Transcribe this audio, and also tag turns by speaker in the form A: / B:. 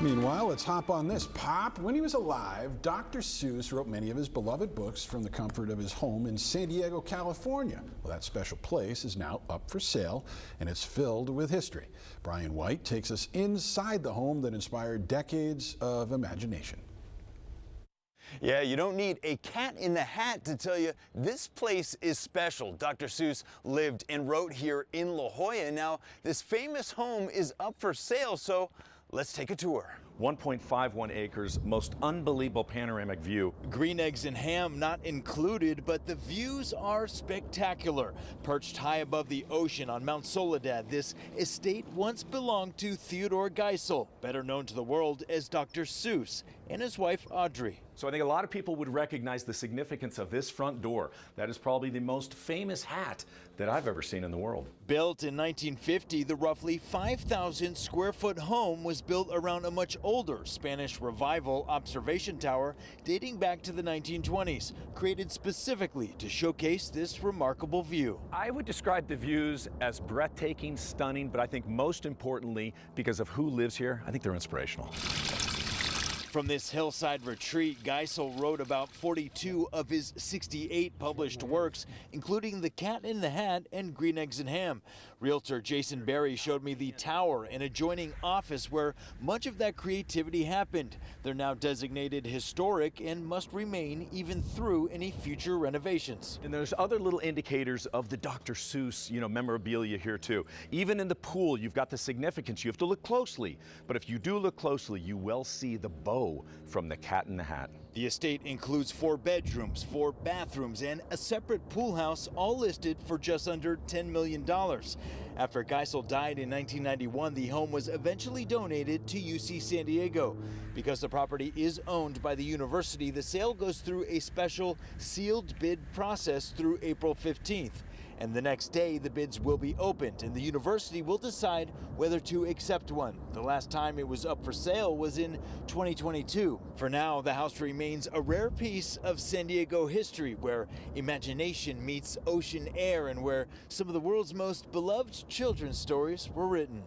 A: Meanwhile, let's hop on this. Pop, when he was alive, Dr. Seuss wrote many of his beloved books from the comfort of his home in San Diego, California. Well, that special place is now up for sale, and it's filled with history. Brian White takes us inside the home that inspired decades of imagination.
B: Yeah, you don't need a cat in the hat to tell you this place is special. Dr. Seuss lived and wrote here in La Jolla. Now, this famous home is up for sale, so let's take a tour.
C: 1.51 acres, most unbelievable panoramic view.
D: Green eggs and ham not included, but the views are spectacular. Perched high above the ocean on Mount Soledad, this estate once belonged to Theodore Geisel, better known to the world as Dr. Seuss, and his wife Audrey.
C: So I think a lot of people would recognize the significance of this front door. That is probably the most famous hat that I've ever seen in the world.
D: Built in 1950, the roughly 5,000 square foot home was built around a much older Spanish Revival observation tower dating back to the 1920s, created specifically to showcase this remarkable view.
C: I would describe the views as breathtaking, stunning, but I think most importantly, because of who lives here, I think they're inspirational.
D: From this hillside retreat, Geisel wrote about 42 of his 68 published works, including The Cat in the Hat and Green Eggs and Ham. Realtor Jason Berry showed me the tower and adjoining office where much of that creativity happened. They're now designated historic and must remain even through any future renovations.
C: And there's other little indicators of the Dr. Seuss, memorabilia here too. Even in the pool, you've got the significance. You have to look closely, but if you do look closely, you will see the bow from the Cat in the Hat.
D: The estate includes 4 bedrooms, 4 bathrooms, and a separate pool house, all listed for just under $10 million. After Geisel died in 1991, the home was eventually donated to UC San Diego. Because the property is owned by the university, the sale goes through a special sealed bid process through April 15th. And the next day, the bids will be opened, and the university will decide whether to accept one. The last time it was up for sale was in 2022. For now, the house remains a rare piece of San Diego history, where imagination meets ocean air and where some of the world's most beloved children's stories were written.